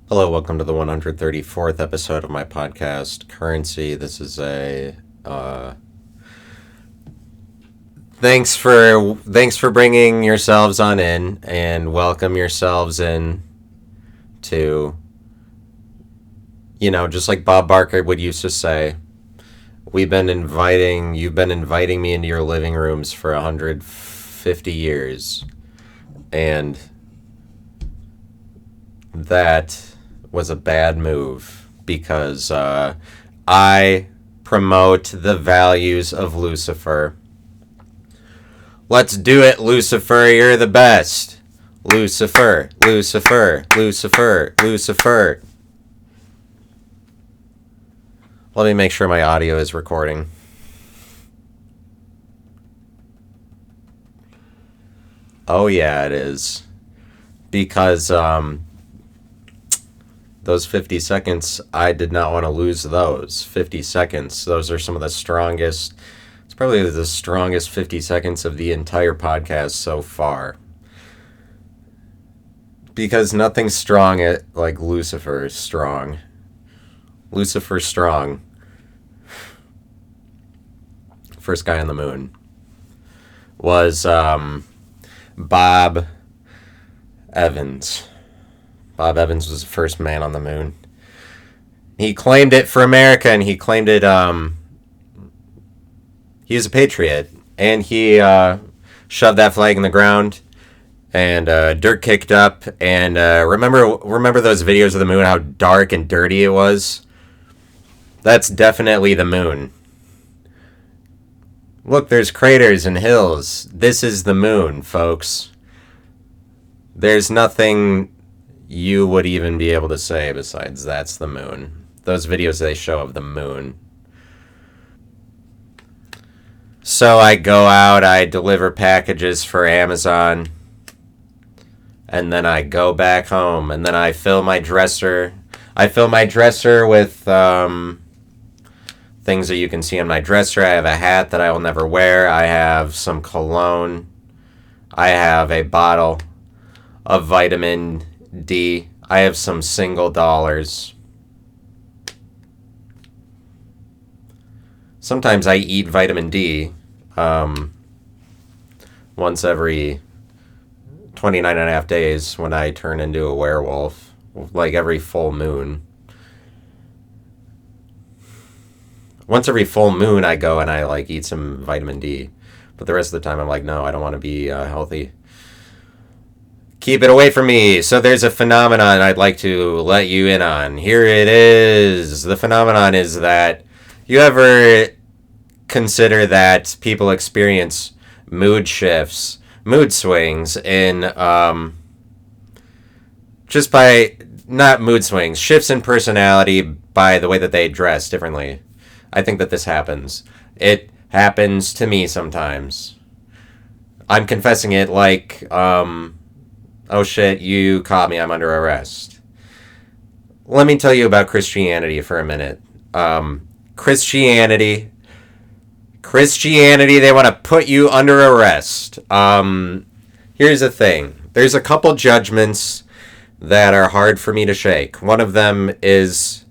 Hello, welcome to the 134th episode of my podcast, Currency. This is a thanks for bringing yourselves on in and welcome yourselves in to, just like Bob Barker would used to say, you've been inviting me into your living rooms for 150 years, and that was a bad move because I promote the values of Lucifer. Let's do it, Lucifer. You're the best. Lucifer, Lucifer, Lucifer, Lucifer. Let me make sure my audio is recording. Oh, yeah, it is. Because, those 50 seconds, I did not want to lose those 50 seconds. Those are some of the strongest, it's probably the strongest 50 seconds of the entire podcast so far. Because nothing's strong like Lucifer is strong. Lucifer strong. First guy on the moon was Bob Evans. Bob Evans was the first man on the moon. He claimed it for America, and he claimed it, he was a patriot, and he shoved that flag in the ground, and dirt kicked up, and remember those videos of the moon, how dark and dirty it was? That's definitely the moon. Look, there's craters and hills. This is the moon, folks. There's nothing you would even be able to say besides that's the moon. Those videos they show of the moon. So I go out, I deliver packages for Amazon, and then I go back home, and then I fill my dresser. I fill my dresser with things that you can see on my dresser. I have a hat that I will never wear. I have some cologne. I have a bottle of vitamin D. I have some single dollars. Sometimes I eat vitamin D once every 29 and a half days when I turn into a werewolf, like every full moon. Once every full moon I go and I eat some vitamin D, but the rest of the time I'm like, no, I don't want to be healthy. Keep it away from me. So there's a phenomenon I'd like to let you in on. Here it is. The phenomenon is that you ever consider that people experience mood shifts, mood swings in just by, not mood swings, shifts in personality by the way that they dress differently. I think that this happens. It happens to me sometimes. I'm confessing it like, oh shit, you caught me, I'm under arrest. Let me tell you about Christianity for a minute. Christianity, they want to put you under arrest. Here's the thing. There's a couple judgments that are hard for me to shake. One of them is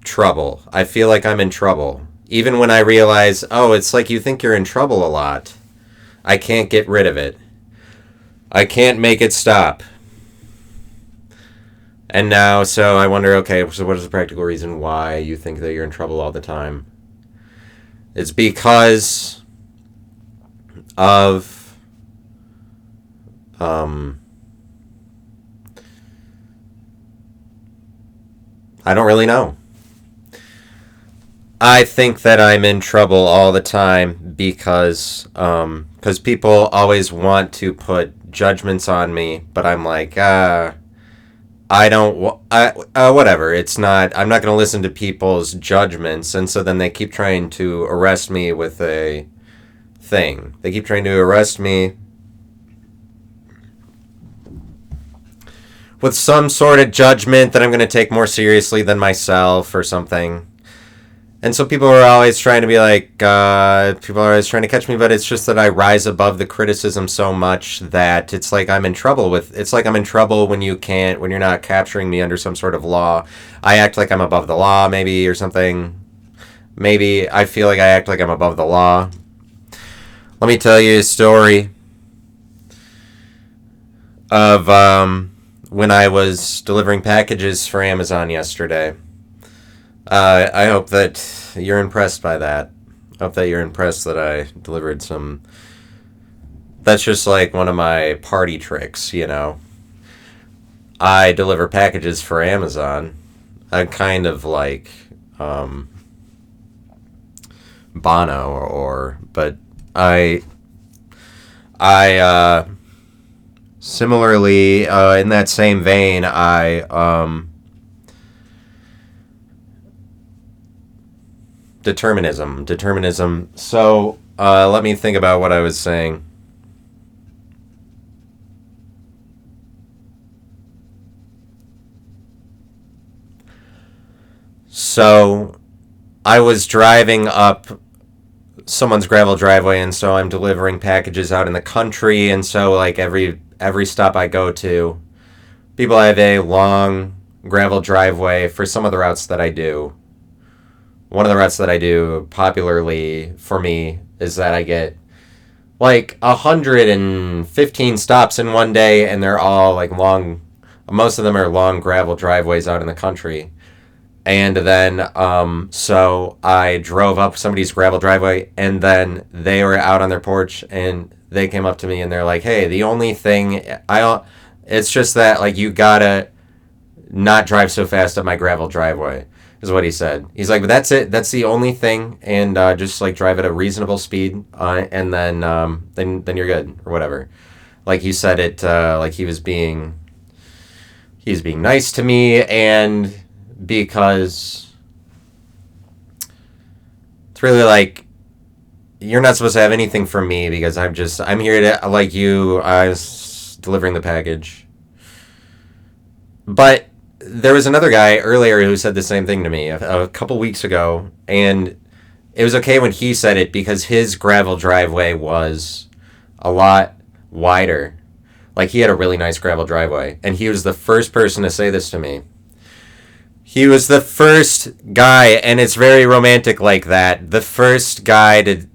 trouble. I feel like I'm in trouble. Even when I realize, oh, it's like you think you're in trouble a lot. I can't get rid of it. I can't make it stop. And now, so I wonder, okay, so what is the practical reason why you think that you're in trouble all the time? It's because of, I don't really know. I think that I'm in trouble all the time because people always want to put judgments on me, but I'm like, whatever. It's not, I'm not going to listen to people's judgments, and so then they keep trying to arrest me with a thing. They keep trying to arrest me with some sort of judgment that I'm going to take more seriously than myself or something. And so people are always trying to be like, people are always trying to catch me, but it's just that I rise above the criticism so much that it's like I'm in trouble with. It's like I'm in trouble when you're not capturing me under some sort of law. I act like I'm above the law, maybe, or something. Maybe I feel like I act like I'm above the law. Let me tell you a story of when I was delivering packages for Amazon yesterday. I hope that you're impressed by that. I hope that you're impressed that I delivered some. That's just like one of my party tricks, you know. I deliver packages for Amazon. I'm kind of like Bono, but I similarly in that same vein, Determinism. So, let me think about what I was saying. So, I was driving up someone's gravel driveway, and so I'm delivering packages out in the country, and so, like, every stop I go to, people have a long gravel driveway for some of the routes that I do. One of the routes that I do popularly for me is that I get like 115 stops in one day, and they're all like long. Most of them are long gravel driveways out in the country. And then, so I drove up somebody's gravel driveway, and then they were out on their porch, and they came up to me, and they're like, "Hey, the only thing it's just that like you gotta not drive so fast up my gravel driveway." Is what he said. He's like, but that's it. That's the only thing, and just like drive at a reasonable speed, and then you're good or whatever. Like he said it, like he was being nice to me, and because it's really like you're not supposed to have anything from me because I'm here to like you. I was delivering the package, but. There was another guy earlier who said the same thing to me a couple weeks ago, and it was okay when he said it because his gravel driveway was a lot wider. Like, he had a really nice gravel driveway, and he was the first person to say this to me. He was the first guy, and it's very romantic like that, the first guy to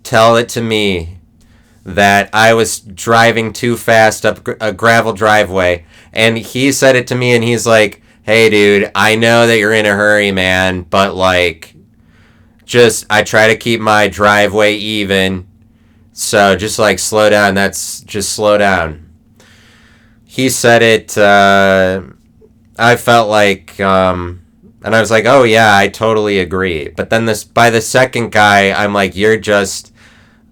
tell it to me that I was driving too fast up a gravel driveway. And he said it to me, and he's like, "Hey, dude, I know that you're in a hurry, man, but, like, I try to keep my driveway even, so just, like, slow down. Just slow down." He said it, I felt like, and I was like, "Oh, yeah, I totally agree." But then by the second guy, I'm like, "You're just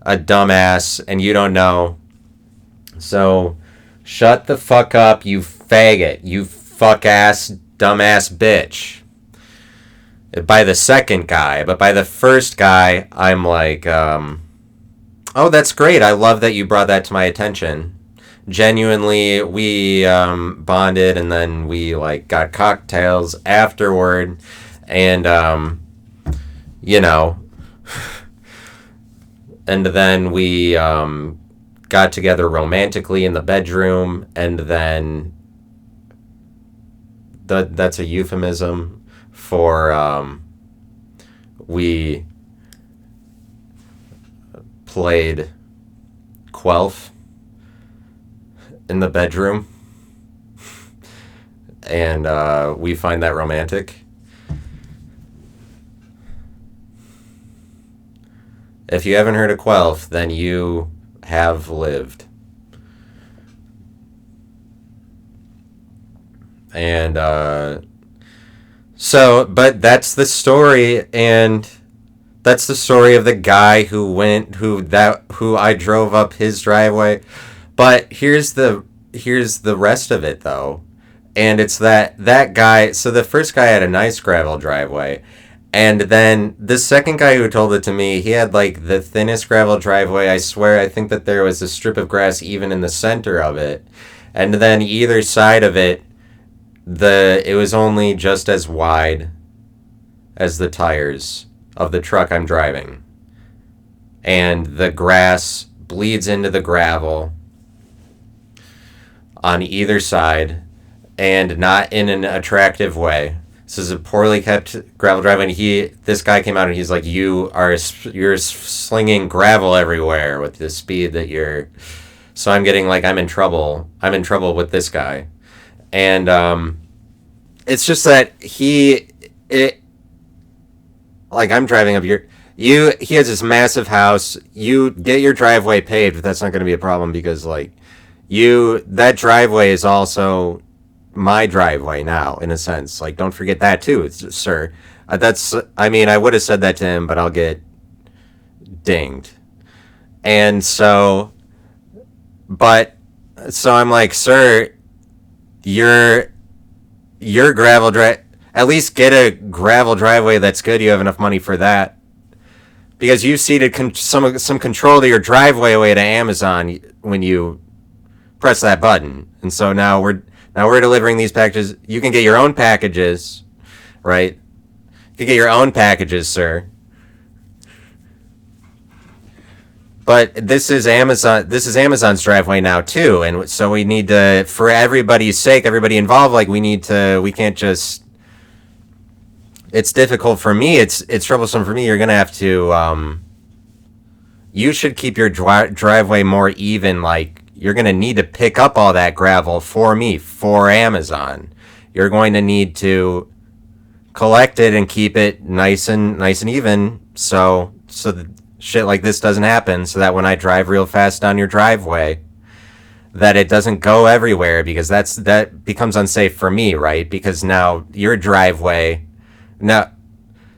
a dumbass, and you don't know. So... shut the fuck up, you faggot. You fuck-ass, dumbass bitch." By the second guy. But by the first guy, I'm like, oh, that's great. I love that you brought that to my attention. Genuinely, we bonded, and then we, like, got cocktails afterward. And, you know. And then we, got together romantically in the bedroom, and then that's a euphemism for we played Quelf in the bedroom, and we find that romantic. If you haven't heard of Quelf, then you have lived. And but that's the story, and that's the story of the guy who I drove up his driveway. But here's the rest of it though. And it's that guy, so the first guy had a nice gravel driveway. And then the second guy who told it to me, he had like the thinnest gravel driveway. I swear, I think that there was a strip of grass even in the center of it. And then either side of it, it was only just as wide as the tires of the truck I'm driving. And the grass bleeds into the gravel on either side, and not in an attractive way. This is a poorly kept gravel driveway. And this guy came out and he's like, you're slinging gravel everywhere with the speed that you're. So I'm getting like, I'm in trouble. I'm in trouble with this guy. And it's just that like I'm driving up he has this massive house. You get your driveway paved, but that's not going to be a problem because like that driveway is also my driveway now, in a sense. Like, don't forget that too, sir. I would have said that to him, but I'll get dinged. And so I'm like, sir, your gravel drive, at least get a gravel driveway that's good. You have enough money for that, because you ceded some control to your driveway away to Amazon when you press that button. And so now we're delivering these packages. You can get your own packages, right? You can get your own packages, sir. But this is Amazon's driveway now too, and so we need to, for everybody's sake, everybody involved, like we can't just. It's difficult for me. It's troublesome for me. You're gonna have to. You should keep your driveway more even. Like, you're gonna need to pick up all that gravel for me, for Amazon. You're going to need to collect it and keep it nice and even. So that shit like this doesn't happen, so that when I drive real fast down your driveway, that it doesn't go everywhere, because that becomes unsafe for me, right? Because now your driveway, now,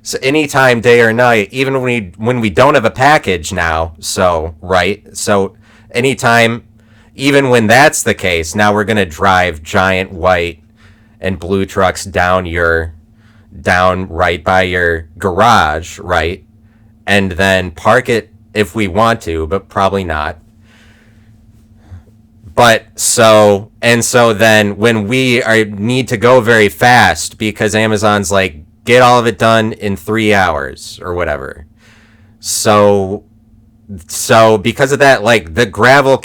so anytime, day or night, even when we don't have a package now, so right, so anytime, even when that's the case, now we're gonna drive giant white and blue trucks down right by your garage, right? And then park it if we want to, but probably not. But so then when we need to go very fast, because Amazon's like, get all of it done in 3 hours or whatever. So because of that, like, the gravel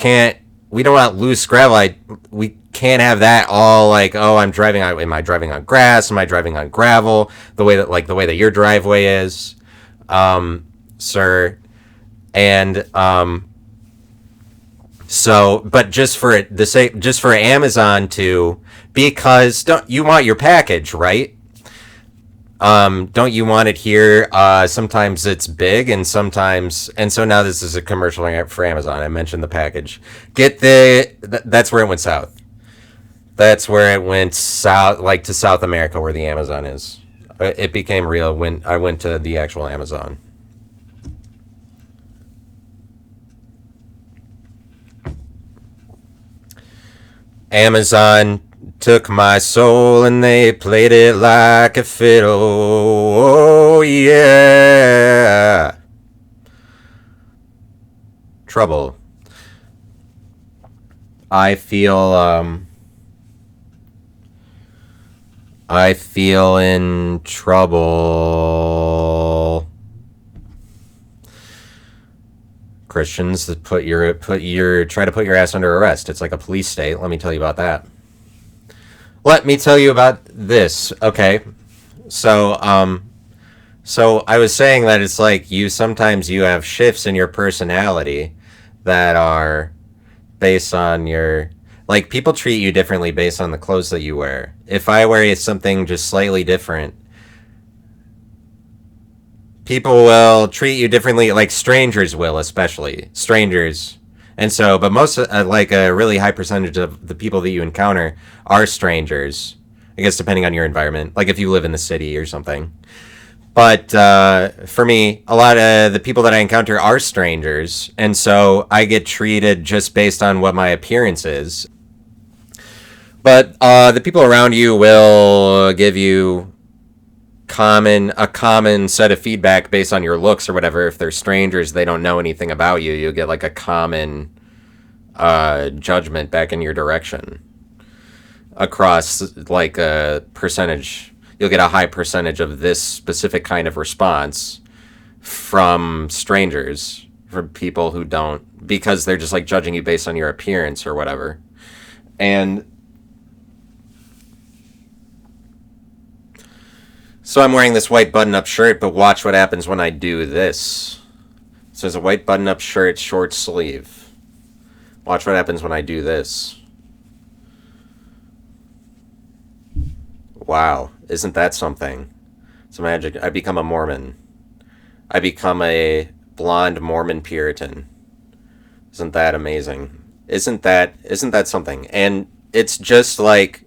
we don't want loose gravel. We can't have that all like, oh, am I driving on grass? Am I driving on gravel? The way that your driveway is. Sir. And so, but just for Amazon to, because you want your package, right? Don't you want it here? Sometimes it's big, and so now this is a commercial for Amazon. I mentioned the package. That's where it went south. That's where it went south, like to South America, where the Amazon is. It became real when I went to the actual Amazon. Amazon took my soul and they played it like a fiddle. Oh, yeah. Trouble. I feel in trouble. Christians that try to put your ass under arrest. It's like a police state. Let me tell you about that. Let me tell you about this. Okay. So I was saying that it's like sometimes you have shifts in your personality that are based on like, people treat you differently based on the clothes that you wear. If I wear something just slightly different, people will treat you differently, like strangers will, especially strangers. And so, but most, like a really high percentage of the people that you encounter are strangers, I guess, depending on your environment, like if you live in the city or something. But for me, a lot of the people that I encounter are strangers, and so I get treated just based on what my appearance is. But the people around you will give you a common set of feedback based on your looks or whatever. If they're strangers, they don't know anything about you, you'll get like a common judgment back in your direction across like a percentage. You'll get a high percentage of this specific kind of response from strangers, from people who don't, because they're just like judging you based on your appearance or whatever. And so I'm wearing this white button-up shirt, but watch what happens when I do this. So there's a white button-up shirt, short sleeve. Watch what happens when I do this. Wow, isn't that something? It's magic. I become a Mormon. I become a blonde Mormon Puritan. Isn't that amazing? Isn't that something? And it's just like,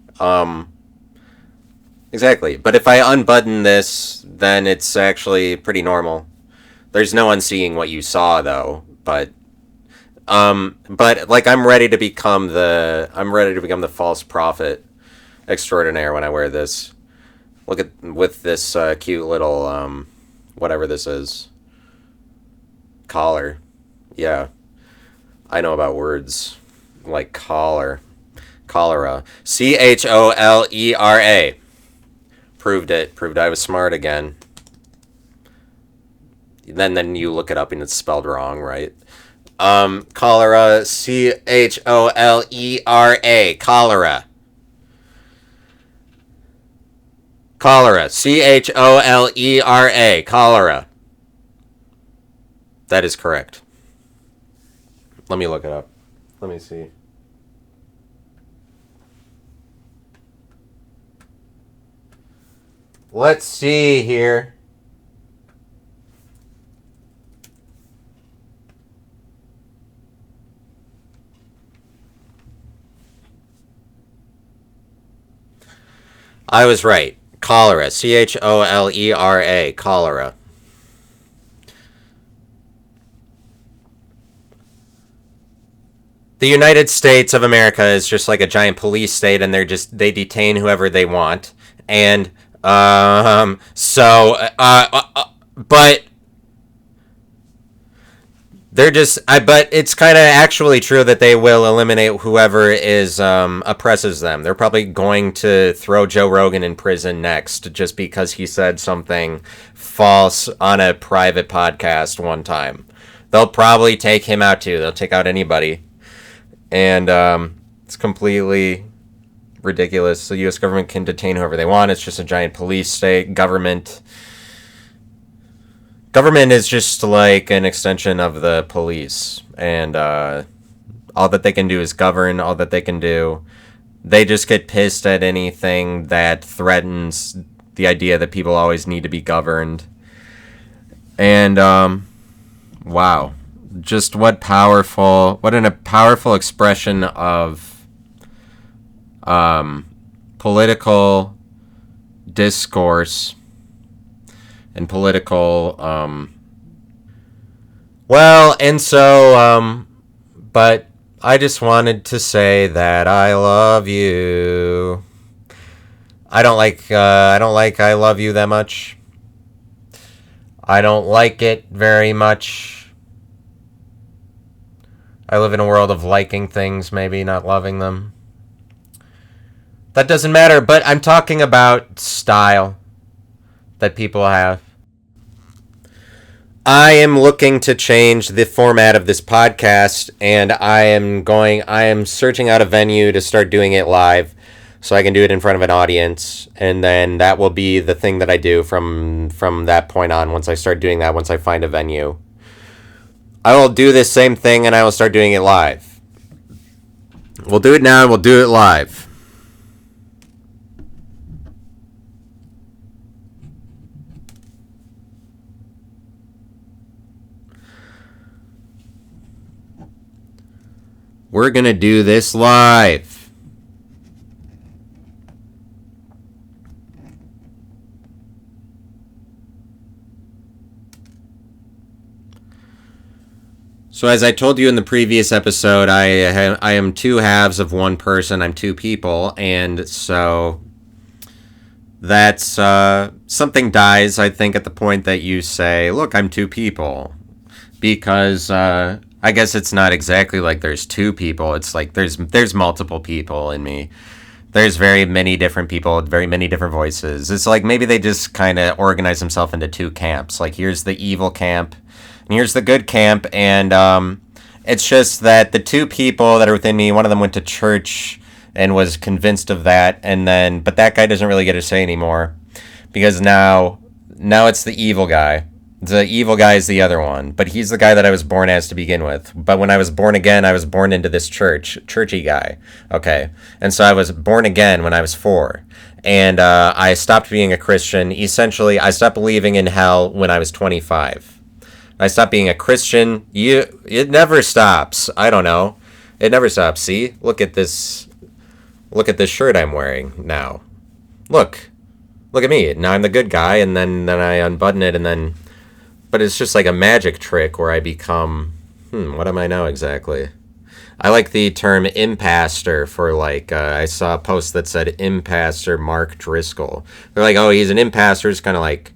exactly. But if I unbutton this, then it's actually pretty normal. There's no unseeing what you saw, though. But like I'm ready to become the false prophet extraordinaire when I wear this. Look at with this cute little whatever this is, collar. Yeah, I know about words like collar, cholera, CHOLERA. Proved it. Proved I was smart again. Then you look it up and it's spelled wrong, right? Cholera, CHOLERA, cholera. Cholera, CHOLERA, cholera. That is correct. Let me look it up. Let me see. Let's see here. I was right. Cholera. CHOLERA. Cholera. The United States of America is just like a giant police state, and they detain whoever they want. And but they're just but it's kind of actually true that they will eliminate whoever is oppresses them. They're probably going to throw Joe Rogan in prison next just because he said something false on a private podcast one time. They'll probably take him out too. They'll take out anybody. And it's completely ridiculous. The U.S. government can detain whoever they want. It's just a giant police state. Government is just like an extension of the police. And all that they can do is govern. All that they can do. They just get pissed at anything that threatens the idea that people always need to be governed. And, wow. Just what a powerful expression of political discourse and political but I just wanted to say that I love you. I don't like I love you that much. I don't like it very much. I live in a world of liking things, maybe not loving them. That doesn't matter, but I'm talking about style that people have. I am looking to change the format of this podcast, and I am searching out a venue to start doing it live so I can do it in front of an audience, and then that will be the thing that I do from that point on. Once I start doing that, once I find a venue, I will do this same thing and I will start doing it live. We'll do it now and we'll do it live. We're going to do this live. So as I told you in the previous episode, I am two halves of one person. I'm two people, and so that's something dies, I think, at the point that you say, look, I'm two people. Because I guess it's not exactly like there's two people. It's like there's multiple people in me. There's very many different people, very many different voices. It's like maybe they just kind of organize themselves into two camps. Like here's the evil camp, and here's the good camp, and it's just that the two people that are within me, one of them went to church and was convinced of that, and then but that guy doesn't really get a say anymore because now it's the evil guy. The evil guy is the other one, but he's the guy that I was born as to begin with. But when I was born again, I was born into this churchy guy. Okay. And so I was born again when I was 4. And I stopped being a Christian. Essentially, I stopped believing in hell when I was 25. I stopped being a Christian. It never stops. I don't know. It never stops. See? Look at this shirt I'm wearing now. Look at me. Now I'm the good guy, and then I unbutton it, and then... But it's just like a magic trick where I become... what am I now exactly? I like the term impastor for like... I saw a post that said Impastor Mark Driscoll. They're like, oh, he's an impastor. It's kind of like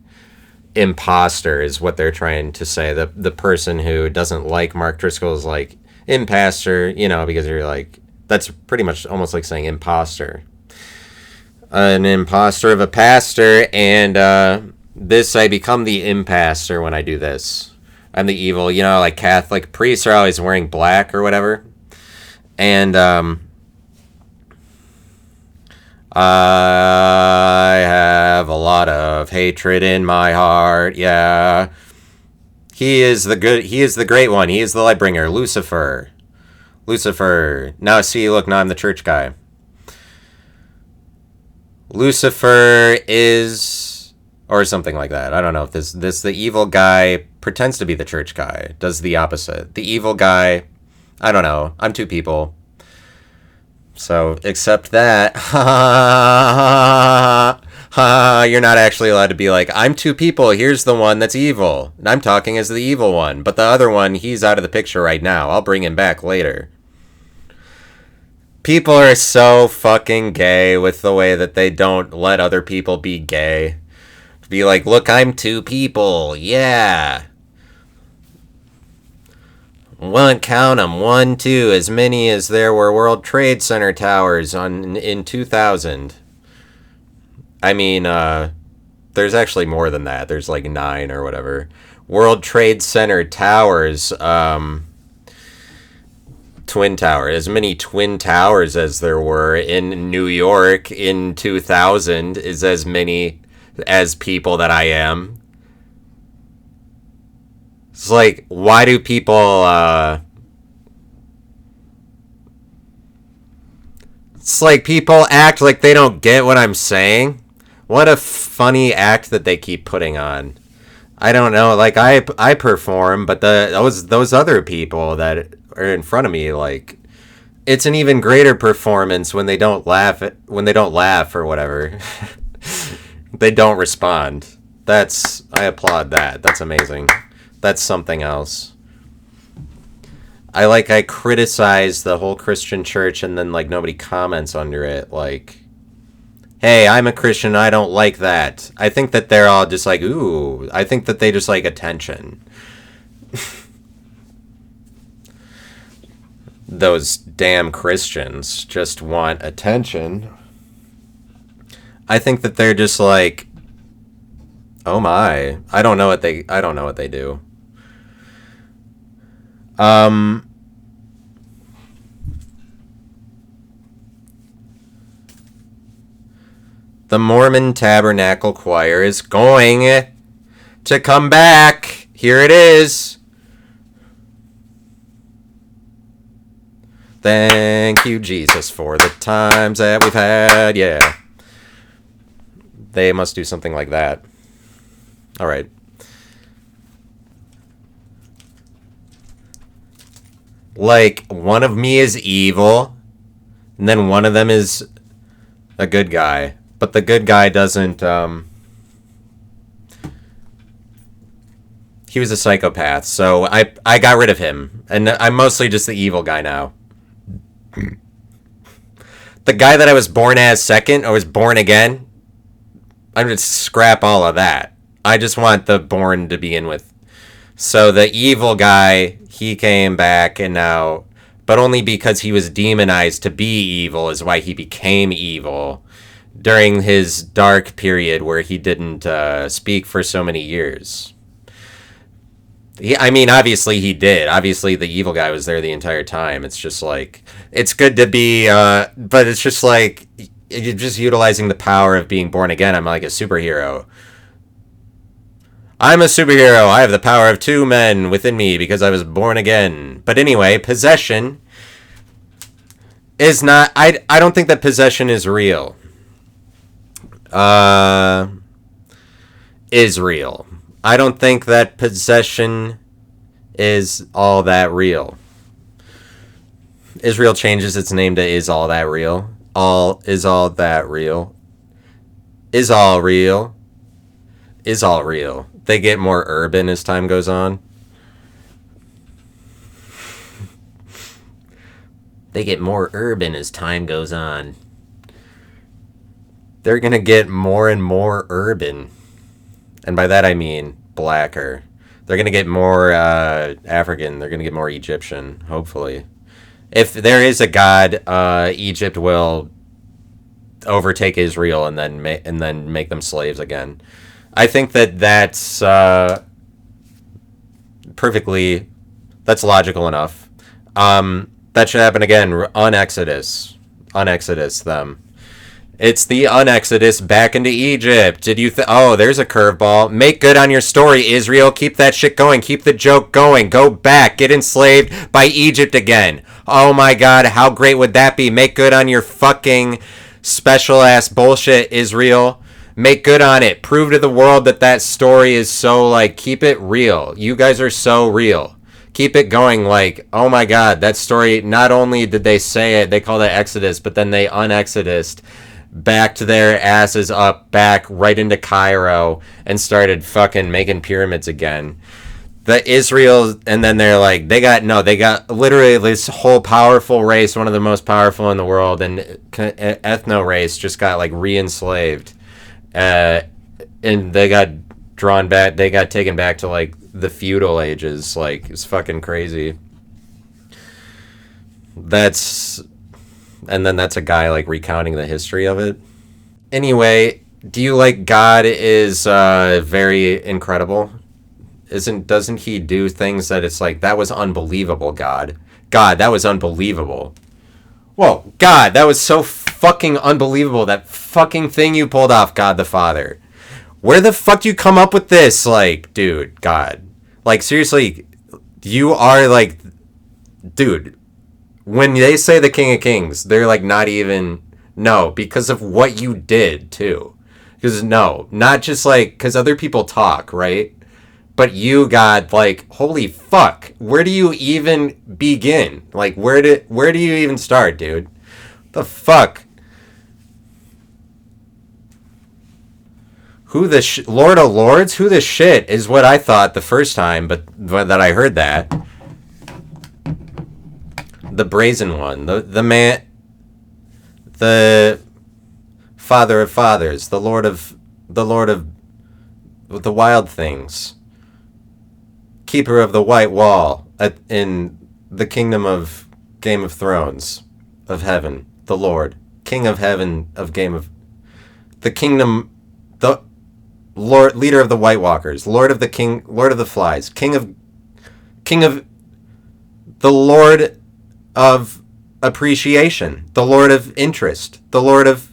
imposter is what they're trying to say. The person who doesn't like Mark Driscoll is like impastor, because you're like... That's pretty much almost like saying imposter. An imposter of a pastor, and... I become the impastor when I do this. I'm the evil, like Catholic priests are always wearing black or whatever. And I have a lot of hatred in my heart, yeah. He is the great one. He is the light bringer, Lucifer. Now see, look, now I'm the church guy. Lucifer is... Or something like that. I don't know if the evil guy pretends to be the church guy, does the opposite. The evil guy, I don't know. I'm two people. So, except that, you're not actually allowed to be like, I'm two people, here's the one that's evil. And I'm talking as the evil one. But the other one, he's out of the picture right now. I'll bring him back later. People are so fucking gay with the way that they don't let other people be gay. Be like, look, I'm two people. Yeah. Count them. 1, 2. As many as there were World Trade Center towers in 2000. I mean, there's actually more than that. There's like 9 or whatever. World Trade Center towers. Twin Tower. As many Twin Towers as there were in New York in 2000 is as many... as people that I am. It's like, why do people, It's like people act like they don't get what I'm saying. What a funny act that they keep putting on. I don't know, like, I perform, but those other people that are in front of me, like, it's an even greater performance when they don't laugh or whatever. They don't respond. I applaud that. That's amazing. That's something else. I criticize the whole Christian church and then, like, nobody comments under it. Like, hey, I'm a Christian, I don't like that. I think that they're all just like, ooh. I think that they just like attention. Those damn Christians just want attention. I think that they're just like, oh my, I don't know what they do. The Mormon Tabernacle Choir is going to come back. Here it is. Thank you, Jesus, for the times that we've had. Yeah. They must do something like that. All right. Like, one of me is evil, and then one of them is a good guy. But the good guy doesn't, he was a psychopath, so I got rid of him. And I'm mostly just the evil guy now. The guy that I was born as second, or was born again, I'm going to scrap all of that. I just want the born to begin with. So the evil guy, he came back, and now... but only because he was demonized to be evil is why he became evil during his dark period where he didn't speak for so many years. Obviously he did. Obviously the evil guy was there the entire time. It's just like, it's good to be, but it's just like, you're just utilizing the power of being born again. I'm like a superhero. I'm a superhero. I have the power of 2 men within me because I was born again. But anyway, possession is not, I don't think that possession is real. Is real. I don't think that possession is all that real. Israel changes its name to Is All That Real. Is all that real. Is all real. Is all real. They get more urban as time goes on. They get more urban as time goes on. They're going to get more and more urban. And by that I mean blacker. They're going to get more African. They're going to get more Egyptian, hopefully. If there is a God, Egypt will overtake Israel and then make them slaves again. I think that's that's logical enough. That should happen again on Exodus. Them. It's the unexodus back into Egypt. Did you oh, there's a curveball. Make good on your story, Israel. Keep that shit going. Keep the joke going. Go back. Get enslaved by Egypt again. Oh my god, how great would that be? Make good on your fucking special ass bullshit, Israel. Make good on it. Prove to the world that story is so, like, keep it real. You guys are so real. Keep it going, like, oh my god, that story, not only did they say it, they called it Exodus, but then they unexodused back to their asses up, back right into Cairo, and started fucking making pyramids again. The Israel, and then they're like, they got literally this whole powerful race, one of the most powerful in the world, and ethno race just got, like, re-enslaved. And they got drawn back, they got taken back to, like, the feudal ages. Like, it's fucking crazy. And then that's a guy, like, recounting the history of it. Anyway, do you like God is very incredible? Doesn't he do things that it's like, that was unbelievable, God, that was unbelievable. Whoa, God, that was so fucking unbelievable, that fucking thing you pulled off, God the Father. Where the fuck do you come up with this? Like, dude, God. Like, seriously, you are, like, dude, when they say the King of Kings, they're like, not even, no, because of what you did, too. Because, no, not just, like, because other people talk, right? But you, God, like, holy fuck, where do you even begin? Like, where do you even start, dude? The fuck? Who the Lord of Lords? Who the shit is what I thought the first time, but that I heard that. The brazen one, the man, the Father of fathers, the Lord of the wild things, keeper of the white wall in the kingdom of Game of Thrones of heaven, the Lord, King of heaven of Game of the kingdom, the Lord, leader of the White Walkers, Lord of the King, Lord of the Flies, King of the Lord of appreciation, the Lord of interest, the Lord of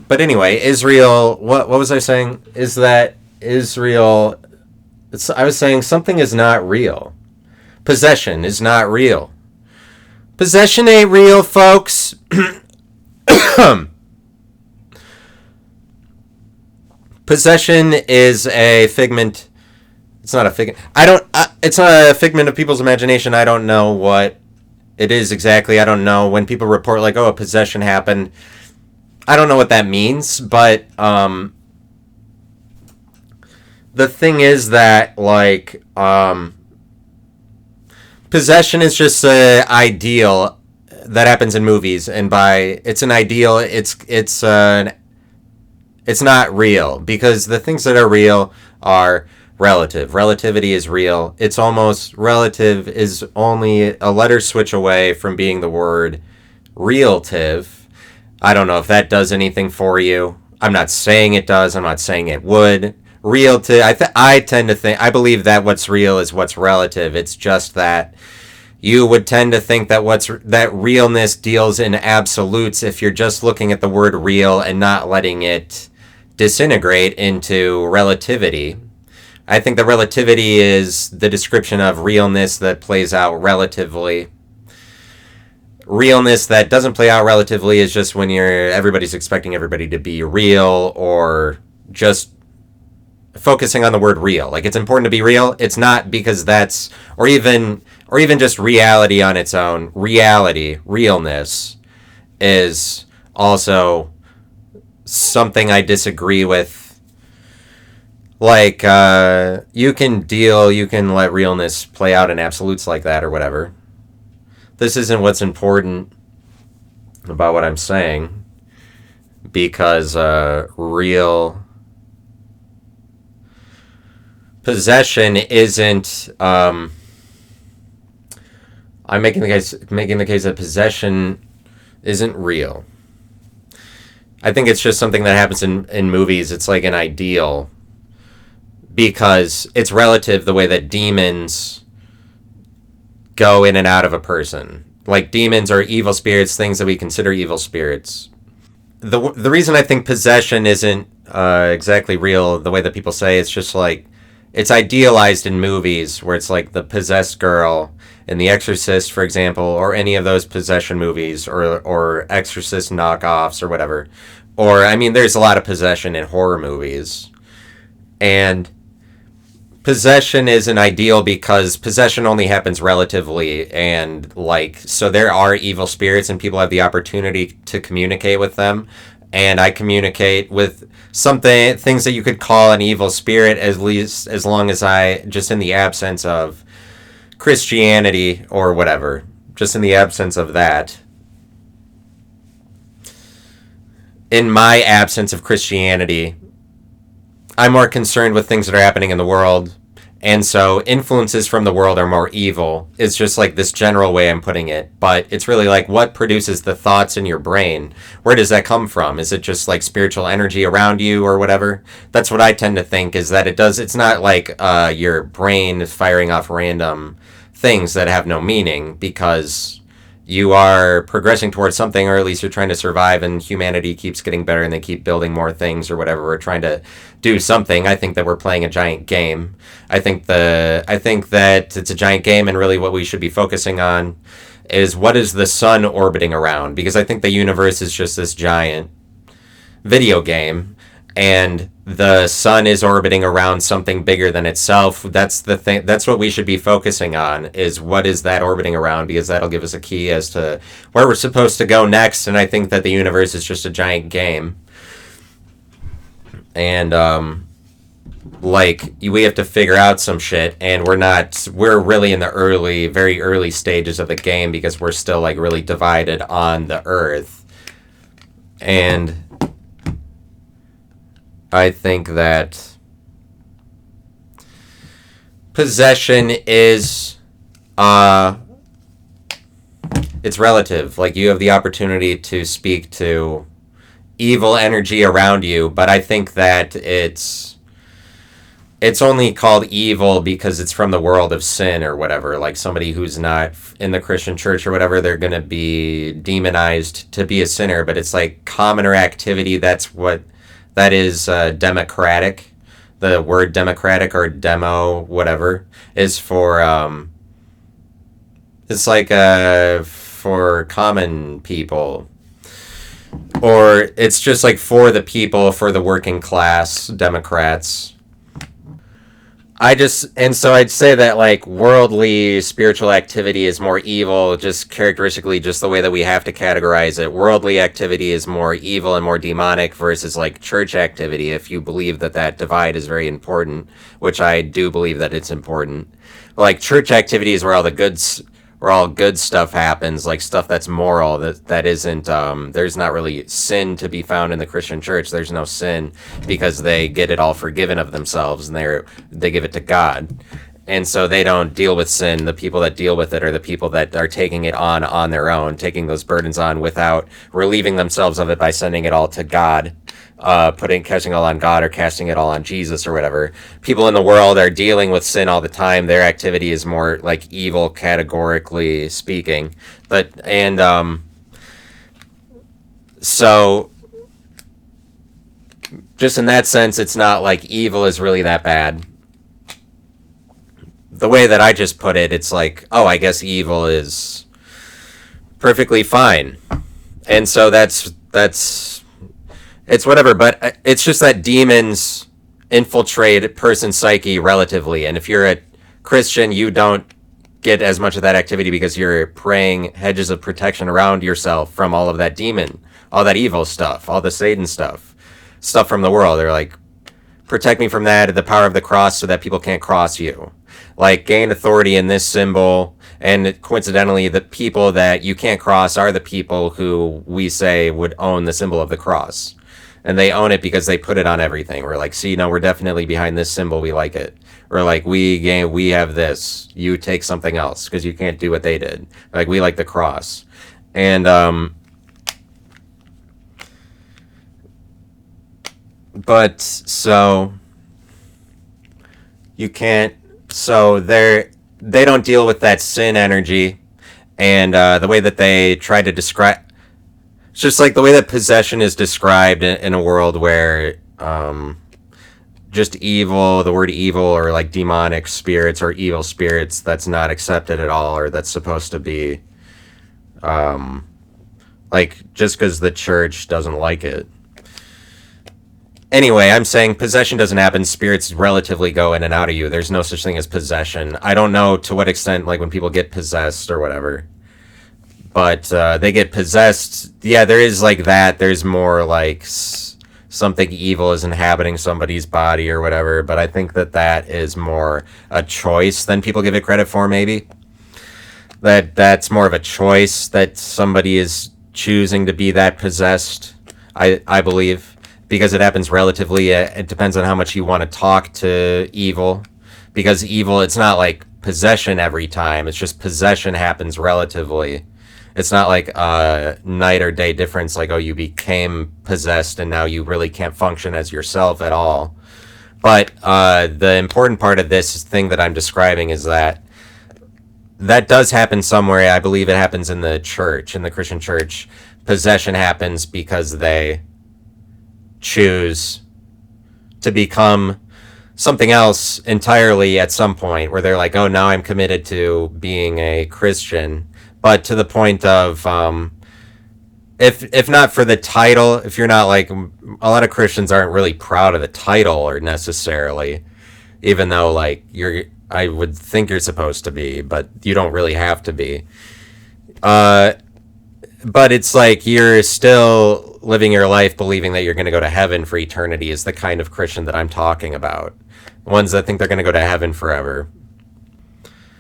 but anyway, Israel, what was I saying? Is that Israel, I was saying something is not real. Possession is not real. Possession ain't real, folks. Possession is a figment. It's not a figment. It's not a figment of people's imagination. I don't know what it is exactly. I don't know when people report, like, oh, a possession happened. I don't know what that means, but the thing is that, like, possession is just an ideal that happens in movies, and it's an ideal. It's not real, because the things that are real are relative. Relativity is real. It's almost relative is only a letter switch away from being the word relative. I don't know if that does anything for you. I'm not saying it does. I'm not saying it would. Relative. I tend to think. I believe that what's real is what's relative. It's just that you would tend to think that that realness deals in absolutes if you're just looking at the word real and not letting it disintegrate into relativity. I think that relativity is the description of realness that plays out relatively. Realness that doesn't play out relatively is just when everybody's expecting everybody to be real, or just focusing on the word real. Like, it's important to be real. It's not because that's, or even just reality on its own. Realness is also something I disagree with. Like, you can let realness play out in absolutes like that or whatever. This isn't what's important about what I'm saying, because real possession isn't. I'm making the case that possession isn't real. I think it's just something that happens in movies. It's like an ideal, because it's relative the way that demons go in and out of a person. Like, demons are evil spirits, things that we consider evil spirits. The reason I think possession isn't exactly real the way that people say, it's just like, it's idealized in movies where it's like the possessed girl in The Exorcist, for example, or any of those possession movies, or Exorcist knockoffs or whatever. Or, I mean, there's a lot of possession in horror movies. And possession is an ideal because possession only happens relatively, and so there are evil spirits and people have the opportunity to communicate with them, and I communicate with things that you could call an evil spirit, at least as long as just in the absence of Christianity or whatever, just in the absence of that. In my absence of Christianity, I'm more concerned with things that are happening in the world, and so influences from the world are more evil. It's just like this general way I'm putting it, but it's really like, what produces the thoughts in your brain? Where does that come from? Is it just like spiritual energy around you or whatever? That's what I tend to think, is that it's not like your brain is firing off random things that have no meaning, because you are progressing towards something, or at least you're trying to survive, and humanity keeps getting better and they keep building more things or whatever. We're trying to do something. I think that we're playing a giant game. I think that it's a giant game, and really what we should be focusing on is, what is the sun orbiting around? Because I think the universe is just this giant video game, and the sun is orbiting around something bigger than itself. That's the thing. That's what we should be focusing on, is what is that orbiting around, because that'll give us a key as to where we're supposed to go next. And I think that the universe is just a giant game. And, we have to figure out some shit, and we're really in the very early stages of the game, because we're still, really divided on the earth. And I think that possession is, it's relative. Like, you have the opportunity to speak to evil energy around you, but I think that it's only called evil because it's from the world of sin or whatever. Like, somebody who's not in the Christian church or whatever, they're going to be demonized to be a sinner, but it's like commoner activity. That is democratic. The word democratic, or demo, whatever, is for, it's like for common people. Or it's just like for the people, for the working class, Democrats. So I'd say that worldly spiritual activity is more evil, just characteristically, just the way that we have to categorize it. Worldly activity is more evil and more demonic versus church activity, if you believe that divide is very important, which I do believe that it's important. Church activity is where all the where all good stuff happens, like stuff that's moral, that isn't, there's not really sin to be found in the Christian church. There's no sin because they get it all forgiven of themselves, and they give it to God. And so they don't deal with sin. The people that deal with it are the people that are taking it on their own, taking those burdens on without relieving themselves of it by sending it all to God, casting it all on God or casting it all on Jesus or whatever. People in the world are dealing with sin all the time. Their activity is more like evil, categorically speaking. So just in that sense, it's not like evil is really that bad. The way that I just put it, it's like, oh, I guess evil is perfectly fine. And so it's whatever, but it's just that demons infiltrate a person's psyche relatively. And if you're a Christian, you don't get as much of that activity because you're praying hedges of protection around yourself from all of that demon, all that evil stuff, all the Satan stuff from the world. They're like, protect me from that, the power of the cross, so that people can't cross you. Like, gain authority in this symbol, and coincidentally, the people that you can't cross are the people who we say would own the symbol of the cross. And they own it because they put it on everything. We're like, see, no, we're definitely behind this symbol, we like it. Or like, we have this, you take something else, because you can't do what they did. Like, we like the cross. And, but, so, you can't, so they don't deal with that sin energy, and the way that they try to describe, it's just like the way that possession is described in a world where just evil, the word evil, or like demonic spirits or evil spirits, that's not accepted at all, or that's supposed to be like just because the church doesn't like it. Anyway, I'm saying possession doesn't happen. Spirits relatively go in and out of you. There's no such thing as possession. I don't know to what extent, like when people get possessed or whatever, but they get possessed. Yeah, there is like that. There's more like something evil is inhabiting somebody's body or whatever, but I think that is more a choice than people give it credit for, maybe. That's more of a choice, that somebody is choosing to be that possessed, I believe. Because it happens relatively, it depends on how much you want to talk to evil. Because evil, it's not like possession every time. It's just possession happens relatively. It's not like a night or day difference, like, oh, you became possessed and now you really can't function as yourself at all. But the important part of this thing that I'm describing is that does happen somewhere. I believe it happens in the church, in the Christian church. Possession happens because they choose to become something else entirely at some point, where they're like, oh, now I'm committed to being a Christian, but to the point of if not for the title, if you're not like, a lot of Christians aren't really proud of the title or necessarily, even though like I would think you're supposed to be, but you don't really have to be. But it's like you're still living your life believing that you're going to go to heaven for eternity is the kind of Christian that I'm talking about. Ones that think they're going to go to heaven forever.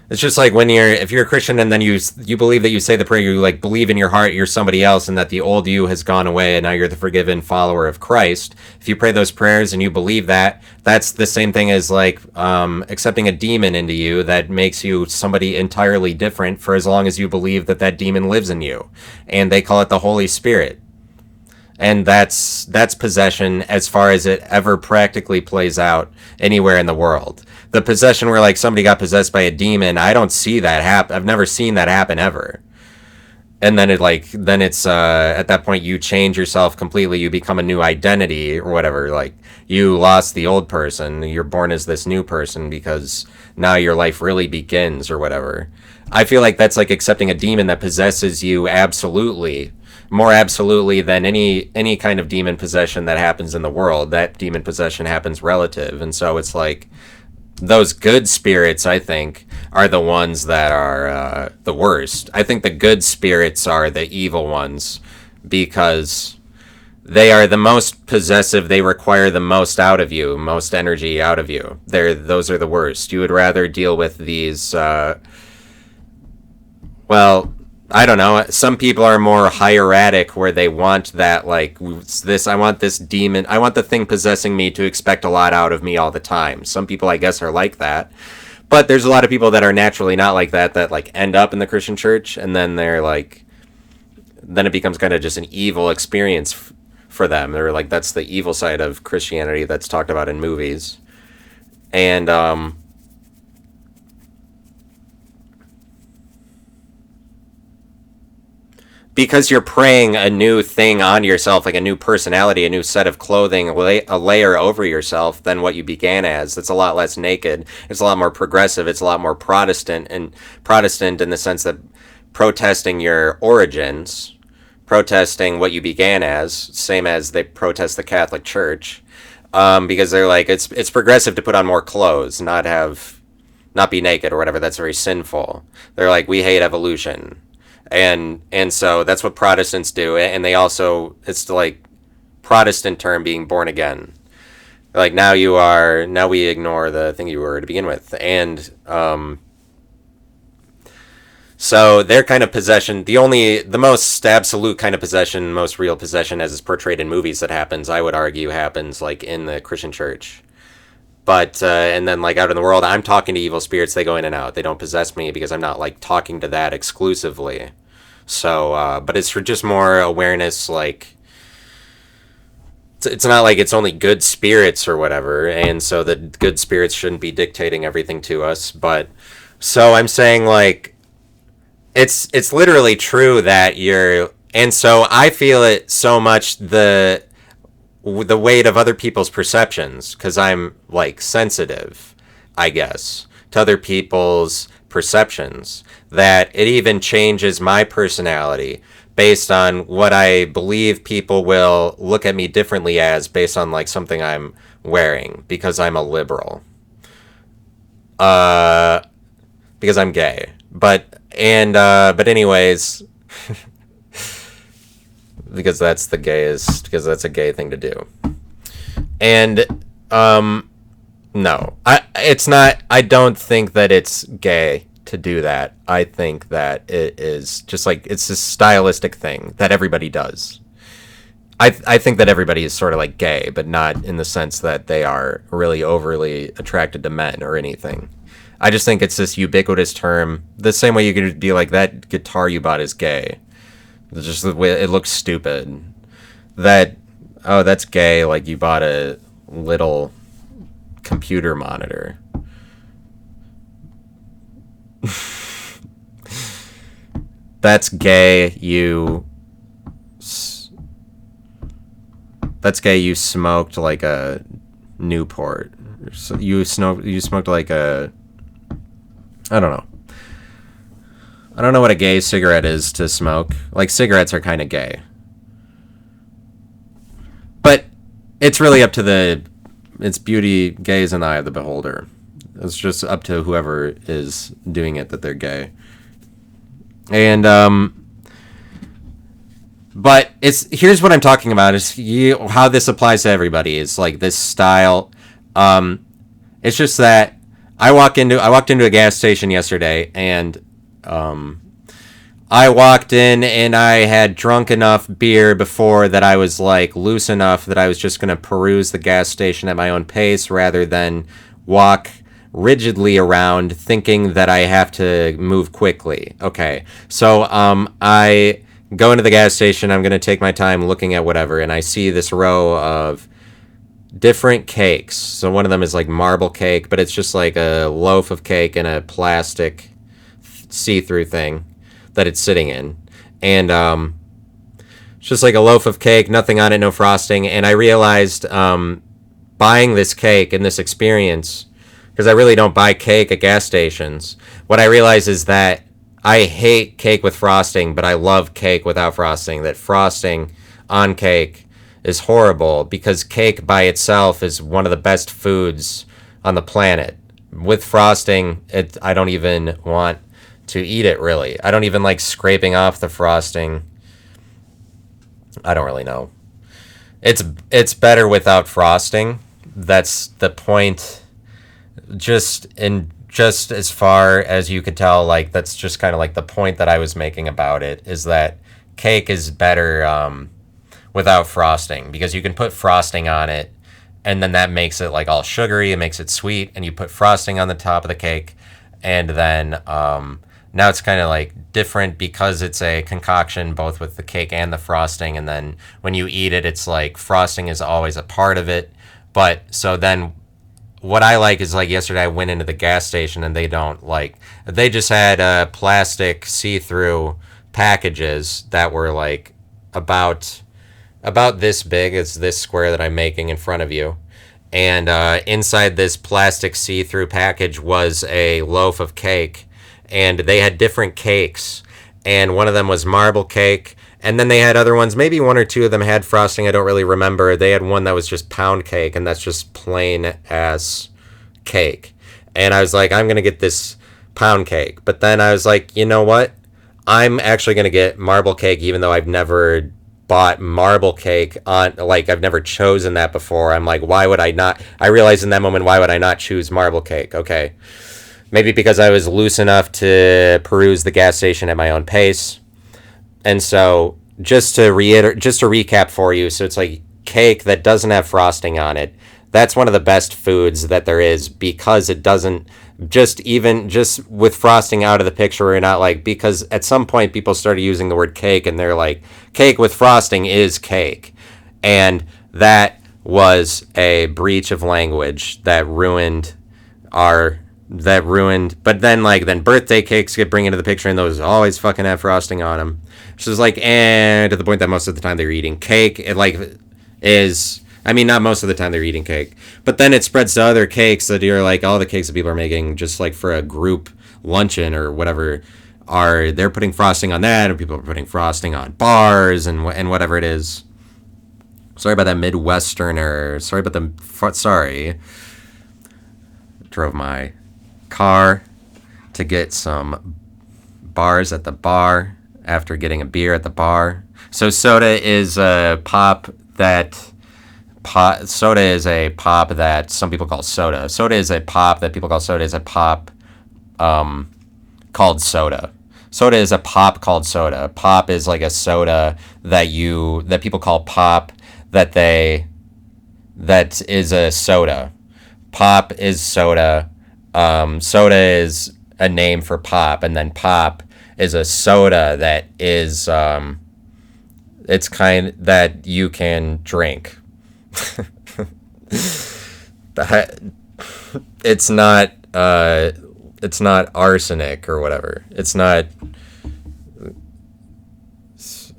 It's just like if you're a Christian and then you believe that you say the prayer, you like believe in your heart you're somebody else and that the old you has gone away and now you're the forgiven follower of Christ. If you pray those prayers and you believe that, that's the same thing as like accepting a demon into you that makes you somebody entirely different for as long as you believe that demon lives in you. And they call it the Holy Spirit. And that's possession as far as it ever practically plays out anywhere in the world. The possession where like somebody got possessed by a demon, I don't see that happen. I've never seen that happen ever. And then it's at that point you change yourself completely. You become a new identity or whatever. Like you lost the old person, you're born as this new person because now your life really begins or whatever. I feel like that's like accepting a demon that possesses you absolutely. More absolutely than any kind of demon possession that happens in the world. That demon possession happens relative. And so it's like those good spirits, I think, are the ones that are the worst. I think the good spirits are the evil ones because they are the most possessive. They require the most out of you, most energy out of you. Those are the worst. You would rather deal with these Well, I don't know. Some people are more hieratic where they want that, like, this, I want this demon, I want the thing possessing me to expect a lot out of me all the time. Some people, I guess, are like that. But there's a lot of people that are naturally not like that, like, end up in the Christian church, and then they're like, then it becomes kind of just an evil experience for them. They're like, that's the evil side of Christianity that's talked about in movies. And, because you're praying a new thing on yourself, like a new personality, a new set of clothing, a layer over yourself than what you began as. It's a lot less naked. It's a lot more progressive. It's a lot more Protestant, and Protestant in the sense that protesting your origins, protesting what you began as, same as they protest the Catholic Church, because they're like, it's progressive to put on more clothes, not be naked or whatever. That's very sinful. They're like, we hate evolution. And so that's what Protestants do, and they also, it's like Protestant term being born again. Like, now we ignore the thing you were to begin with. And so their kind of possession, the most absolute kind of possession, most real possession as is portrayed in movies that happens, I would argue, happens like in the Christian church. But and then, like, out in the world, I'm talking to evil spirits. They go in and out. They don't possess me because I'm not, like, talking to that exclusively. So, but it's for just more awareness. Like, it's not like it's only good spirits or whatever, and so the good spirits shouldn't be dictating everything to us. But so I'm saying, like, it's literally true that and so I feel it so much, the weight of other people's perceptions, because I'm, like, sensitive, I guess, to other people's perceptions, that it even changes my personality based on what I believe people will look at me differently as, based on, like, something I'm wearing, because I'm a liberal, because I'm gay. But anyways, because that's a gay thing to do. And no, it's not. I don't think that it's gay to do that. I think that it is just, like, it's a stylistic thing that everybody does. I think that everybody is sort of like gay, but not in the sense that they are really overly attracted to men or anything. I just think it's this ubiquitous term, the same way you could be like, that guitar you bought is gay. It's just the way it looks stupid. Oh, that's gay, like you bought a little computer monitor. That's gay, that's gay, you smoked like a Newport. You smoked like a, I don't know. I don't know what a gay cigarette is to smoke. Like, cigarettes are kind of gay. But it's really up to it's beauty, gay is in the eye of the beholder. It's just up to whoever is doing it that they're gay. And, but here's what I'm talking about, is how this applies to everybody. It's like this style. It's just that I walked into a gas station yesterday, and I walked in and I had drunk enough beer before that I was, like, loose enough that I was just going to peruse the gas station at my own pace rather than walk rigidly around thinking that I have to move quickly. Okay, so I go into the gas station, I'm going to take my time looking at whatever, and I see this row of different cakes. So one of them is like marble cake, but it's just like a loaf of cake in a plastic see-through thing that it's sitting in. And it's just like a loaf of cake, nothing on it, no frosting. And I realized buying this cake and this experience, because I really don't buy cake at gas stations, what I realize is that I hate cake with frosting, but I love cake without frosting. That frosting on cake is horrible, because cake by itself is one of the best foods on the planet. With frosting, I don't even want to eat it, really. I don't even like scraping off the frosting. I don't really know. It's better without frosting. That's the point. Just in just as far as you could tell, like that's just kind of like the point that I was making about it, is that cake is better without frosting, because you can put frosting on it and then that makes it like all sugary, it makes it sweet, and you put frosting on the top of the cake, and then now it's kind of like different because it's a concoction both with the cake and the frosting, and then when you eat it, it's like frosting is always a part of it. But so then what I like is, like, yesterday I went into the gas station and they just had plastic see-through packages that were like about this big. It's this square that I'm making in front of you. And inside this plastic see-through package was a loaf of cake. And they had different cakes. And one of them was marble cake. And then they had other ones. Maybe one or two of them had frosting. I don't really remember. They had one that was just pound cake. And that's just plain-ass cake. And I was like, I'm going to get this pound cake. But then I was like, you know what? I'm actually going to get marble cake, even though I've never bought marble cake on, like, I've never chosen that before. I'm like, why would I not? I realized in that moment, why would I not choose marble cake? Okay, maybe because I was loose enough to peruse the gas station at my own pace. And so just to recap for you, so it's like cake that doesn't have frosting on it, that's one of the best foods that there is, because it doesn't, just with frosting out of the picture or not, like, because at some point people started using the word cake and they're like, cake with frosting is cake. And that was a breach of language that ruined, but then birthday cakes get bring into the picture, and those always fucking have frosting on them. So it's like, and to the point that most of the time they're eating cake, it like is, I mean, not most of the time they're eating cake, but then it spreads to other cakes that you're like, all the cakes that people are making just like for a group luncheon or whatever, they're putting frosting on that, and people are putting frosting on bars and whatever it is. Sorry about that Midwesterner. Sorry. Drove my car to get some bars at the bar after getting a beer at the bar. So soda is a pop that some people call soda. Soda is a pop that people call soda is a pop called soda. Soda is a pop called soda. Pop is like a soda that people call pop that is a soda. Pop is soda. Soda is a name for pop, and then pop is a soda that is it's kind that you can drink. It's not arsenic or whatever. It's not.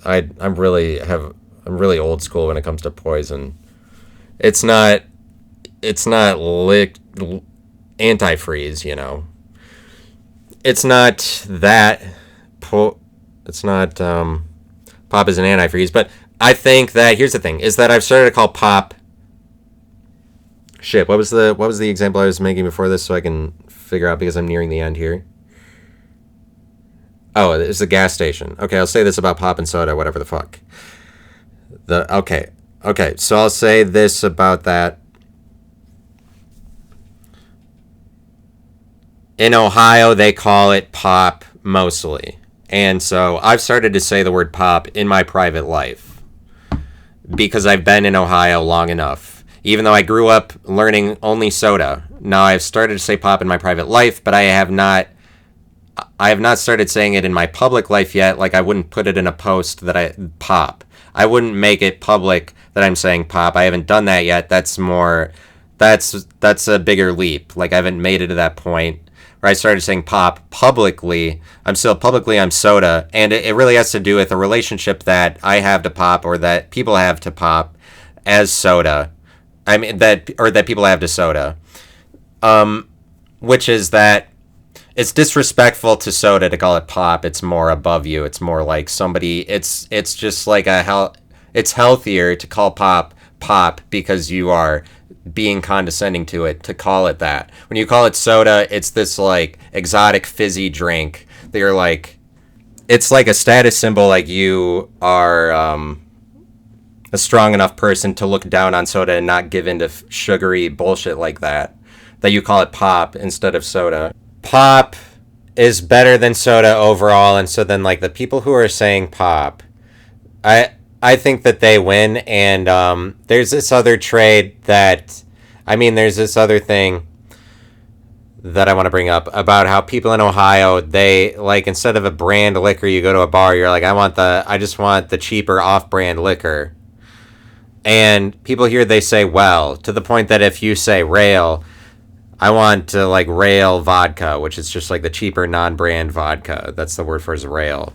I'm really old school when it comes to poison. It's not antifreeze, you know. It's not that. It's not. Pop is an antifreeze, but I think that here's the thing: is that I've started to call pop. Shit, what was the example I was making before this, so I can figure out, because I'm nearing the end here. Oh, it's a gas station. Okay, I'll say this about pop and soda, whatever the fuck. Okay, so I'll say this about that. In Ohio, they call it pop mostly. And so I've started to say the word pop in my private life because I've been in Ohio long enough. Even though I grew up learning only soda, now I've started to say pop in my private life, but I have not started saying it in my public life yet. Like, I wouldn't put it in a post that pop. I wouldn't make it public that I'm saying pop. I haven't done that yet. That's a bigger leap. Like, I haven't made it to that point where I started saying pop publicly. I'm soda, and it really has to do with a relationship that I have to pop, or that people have to pop as soda. I mean, that people have to soda. Which is that it's disrespectful to soda to call it pop. It's more above you. It's more like somebody, it's just like it's healthier to call pop because you are being condescending to it, to call it that. When you call it soda, it's this like exotic fizzy drink that you're like, it's like a status symbol, like you are a strong enough person to look down on soda and not give in to sugary bullshit like that. that you call it pop instead of soda. Pop is better than soda overall, and so then like the people who are saying pop, I think that they win. And there's this other trade that, there's this other thing that I want to bring up about how people in Ohio, they like, instead of a brand liquor, you go to a bar, you're like, I just want the cheaper off-brand liquor. And people here, they say well, to the point that if you say rail, I want to like rail vodka, which is just like the cheaper non-brand vodka. That's the word for is rail.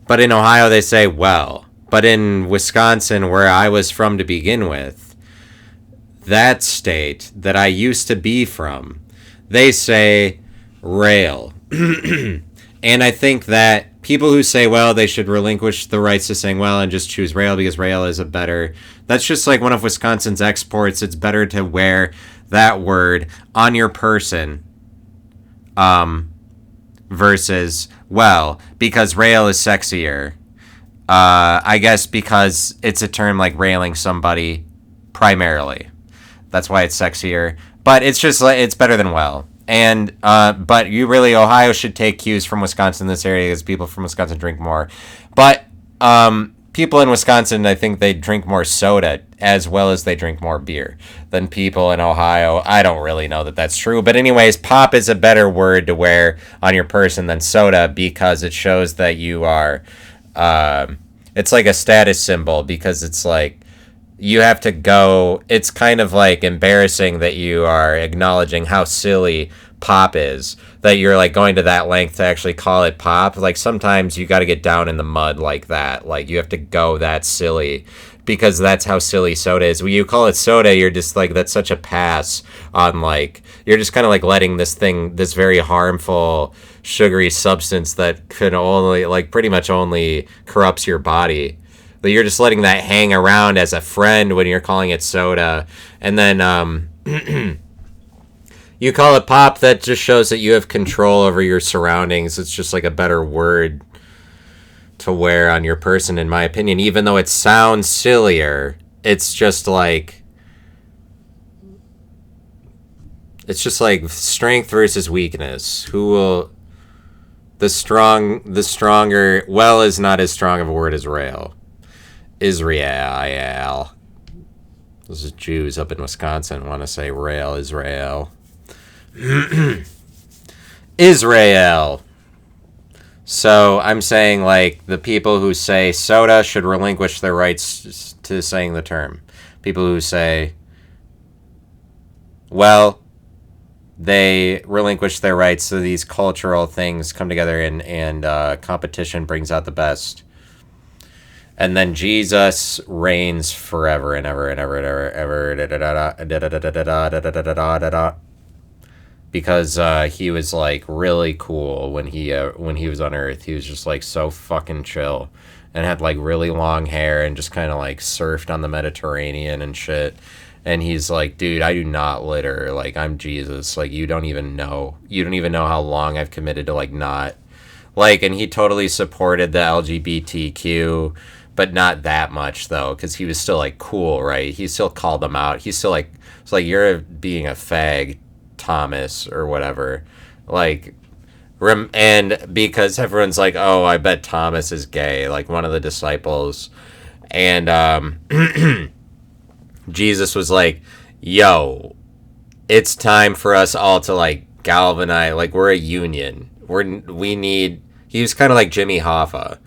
But in Ohio, they say well. But in Wisconsin, where I was from to begin with, that state that I used to be from, they say rail. And I think that people who say well, they should relinquish the rights to saying well and just choose rail because rail is a better... That's just like one of Wisconsin's exports. It's better to wear that word on your person versus well, because rail is sexier. I guess because it's a term like railing somebody primarily. That's why it's sexier. But it's just like, it's better than well. And but you really, Ohio should take cues from Wisconsin in this area because people from Wisconsin drink more. But people in Wisconsin, I think they drink more soda as well as they drink more beer than people in Ohio. I don't really know that that's true. But anyways, pop is a better word to wear on your person than soda because it shows that you are... it's like a status symbol because it's like you have to go. It's kind of like embarrassing that you are acknowledging how silly pop is, that you're like going to that length to actually call it pop. Like sometimes you got to get down in the mud like that. Like you have to go that silly because that's how silly soda is. When you call it soda, you're just like, that's such a pass on like, you're just kind of like letting this thing, this very harmful sugary substance that could only like pretty much only corrupts your body, but you're just letting that hang around as a friend when you're calling it soda. And then you call it pop. That just shows that you have control over your surroundings. It's just like a better word to wear on your person, in my opinion, even though it sounds sillier. It's just like strength versus weakness. Who will... The stronger... Well is not as strong of a word as rail. Israel. Those Jews up in Wisconsin want to say rail, Israel. Israel. So I'm saying, like, the people who say soda should relinquish their rights to saying the term. People who say, well... they relinquish their rights, so these cultural things come together and competition brings out the best. And then Jesus reigns forever and ever and ever and ever. Because he was like really cool when he was on Earth. He was just like so fucking chill and had like really long hair and just kind of like surfed on the Mediterranean and shit. And he's like, dude, I do not litter. Like, I'm Jesus. Like, you don't even know how long I've committed to, like, not... Like, and he totally supported the LGBTQ, but not that much, though, because he was still, like, cool, right? He still called them out. He's still, like... It's like, you're being a fag, Thomas, or whatever. Like... And because everyone's like, oh, I bet Thomas is gay. Like, one of the disciples. And, Jesus was like, yo, it's time for us all to like galvanize, like we're a union. He was kind of like Jimmy Hoffa,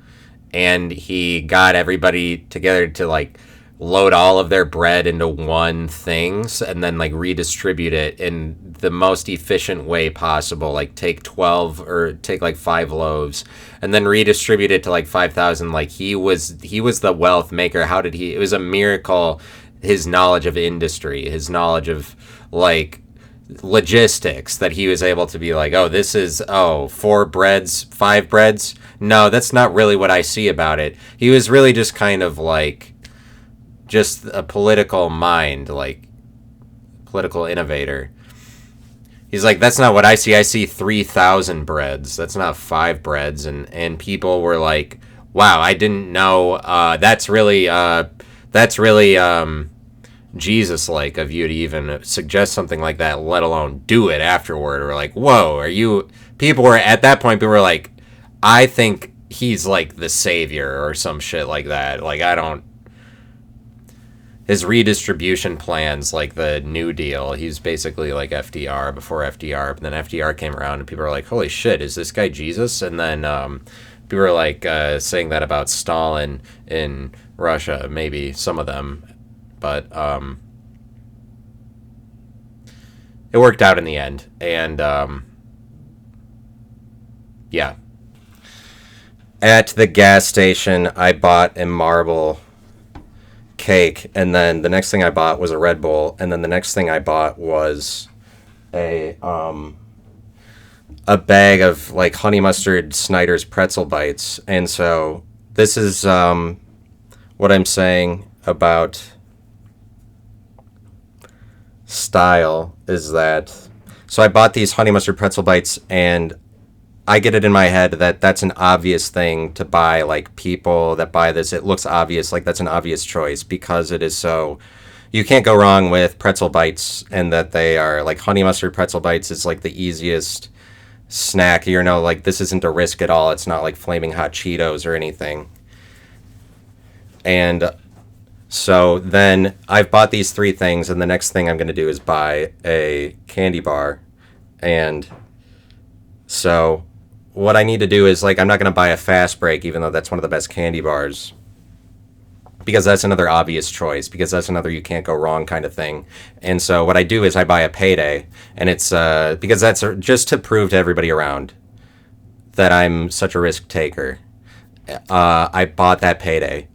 and he got everybody together to like load all of their bread into one things and then like redistribute it in the most efficient way possible. Like take 5 loaves and then redistribute it to like 5,000. Like he was the wealth maker. It was a miracle. His knowledge of industry, his knowledge of like logistics, that he was able to be like, oh, this is 4 breads, 5 breads. No, that's not really what I see about it. He was really just kind of like just a political mind, like political innovator. He's like, that's not what I see. I see 3,000 breads. That's not 5 breads. And people were like, wow, I didn't know. That's really Jesus-like of you to even suggest something like that, let alone do it afterward. Or like, whoa, are you? People were at that point. People were like, I think he's like the savior or some shit like that. Like, I don't. His redistribution plans, like the New Deal, he's basically like FDR before FDR. But then FDR came around, and people were like, holy shit, is this guy Jesus? And then people were like saying that about Stalin in Russia, maybe some of them. But it worked out in the end. And yeah. At the gas station, I bought a marble cake, and then the next thing I bought was a Red Bull, and then the next thing I bought was a bag of like honey mustard Snyder's pretzel bites. And so this is what I'm saying about style is that, so I bought these honey mustard pretzel bites, and I get it in my head that that's an obvious thing to buy. Like, people that buy this, it looks obvious, like that's an obvious choice because it is so, you can't go wrong with pretzel bites, and that they are like honey mustard pretzel bites is like the easiest snack. You know, like this isn't a risk at all. It's not like flaming hot Cheetos or anything. And so then I've bought these three things, and the next thing I'm going to do is buy a candy bar. And so what I need to do is, like, I'm not going to buy a Fast Break, even though that's one of the best candy bars, because that's another obvious choice, because that's another you can't go wrong kind of thing. And so what I do is I buy a Payday, and it's because that's just to prove to everybody around that I'm such a risk taker. I bought that Payday.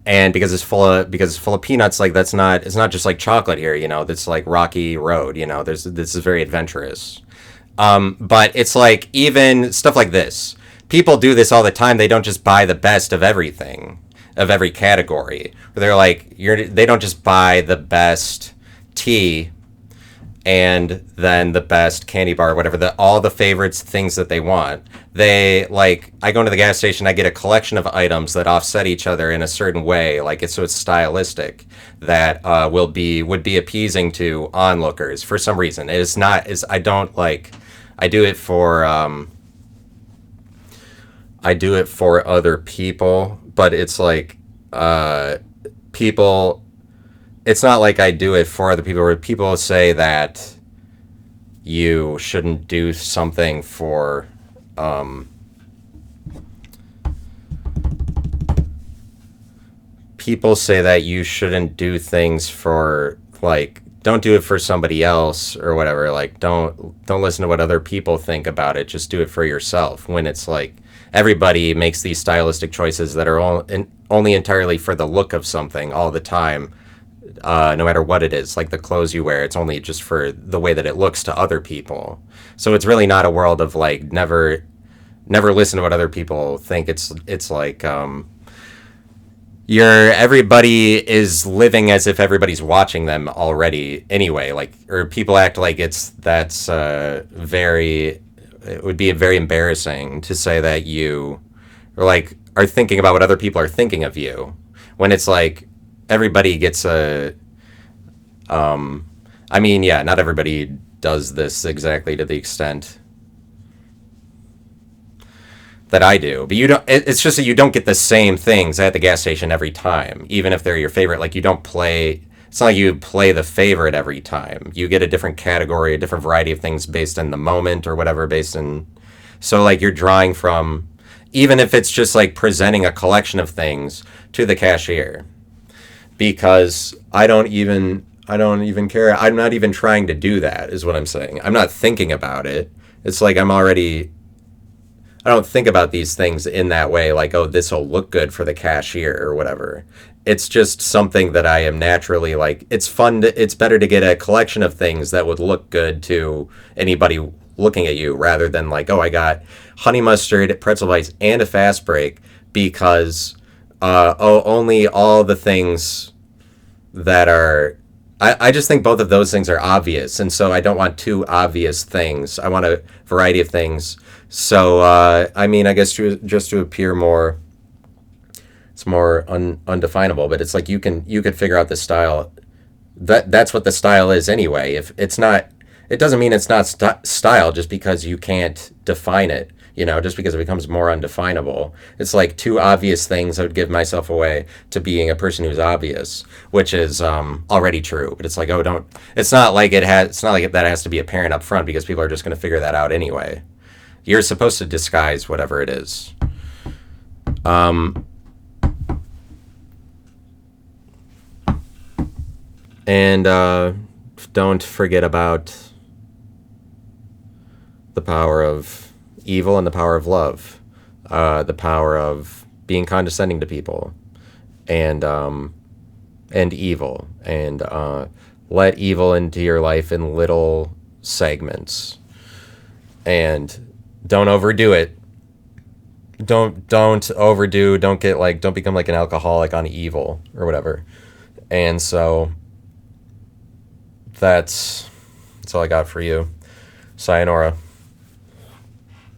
And because it's full of peanuts, like it's not just like chocolate here, you know, that's like rocky road, you know, this is very adventurous. But it's like, even stuff like this, people do this all the time. They don't just buy the best of everything, of every category. They're like, they don't just buy the best tea and then the best candy bar, whatever, all the favorites, things that they want. They, like, I go into the gas station, I get a collection of items that offset each other in a certain way, like so it's stylistic, that would be appeasing to onlookers for some reason. It is not, I don't like, I do it for other people, but it's like people, it's not like I do it for other people, where people say that you shouldn't do something for people say that you shouldn't do things for, like, don't do it for somebody else or whatever, like don't listen to what other people think about it, just do it for yourself, when it's like everybody makes these stylistic choices that are only entirely for the look of something all the time. No matter what it is, like the clothes you wear, it's only just for the way that it looks to other people. So it's really not a world of like never listen to what other people think. It's like everybody is living as if everybody's watching them already anyway. Like, or people act like it would be very embarrassing to say that you are thinking about what other people are thinking of you, when it's like everybody gets I mean, yeah, not everybody does this exactly to the extent that I do, but you don't, it's just that you don't get the same things at the gas station every time, even if they're your favorite. Like, you don't play, it's not like you play the favorite every time. You get a different category, a different variety of things based on the moment or whatever, so like you're drawing from, even if it's just like presenting a collection of things to the cashier, because I don't even care. I'm not even trying to do that, is what I'm saying. I'm not thinking about it. It's like I don't think about these things in that way, like, oh, this will look good for the cashier or whatever. It's just something that I am naturally like, it's better to get a collection of things that would look good to anybody looking at you, rather than like, oh, I got honey mustard, pretzel bites, and a Fast Break, because only all the things that are, I just think both of those things are obvious, and so I don't want two obvious things. I want a variety of things. So I mean, I guess just to appear more, it's more undefinable, but it's like you could figure out the style that's what the style is anyway. If it's not, it doesn't mean it's not style just because you can't define it. Just because it becomes more undefinable. It's like two obvious things I would give myself away to being a person who's obvious, which is already true. But it's like, oh, don't. It's not like that has to be apparent up front because people are just going to figure that out anyway. You're supposed to disguise whatever it is. And don't forget about the power of evil and the power of love, the power of being condescending to people, and evil, and let evil into your life in little segments, and don't overdo it. Don't overdo. Don't become like an alcoholic on evil or whatever. And so that's all I got for you. Sayonara.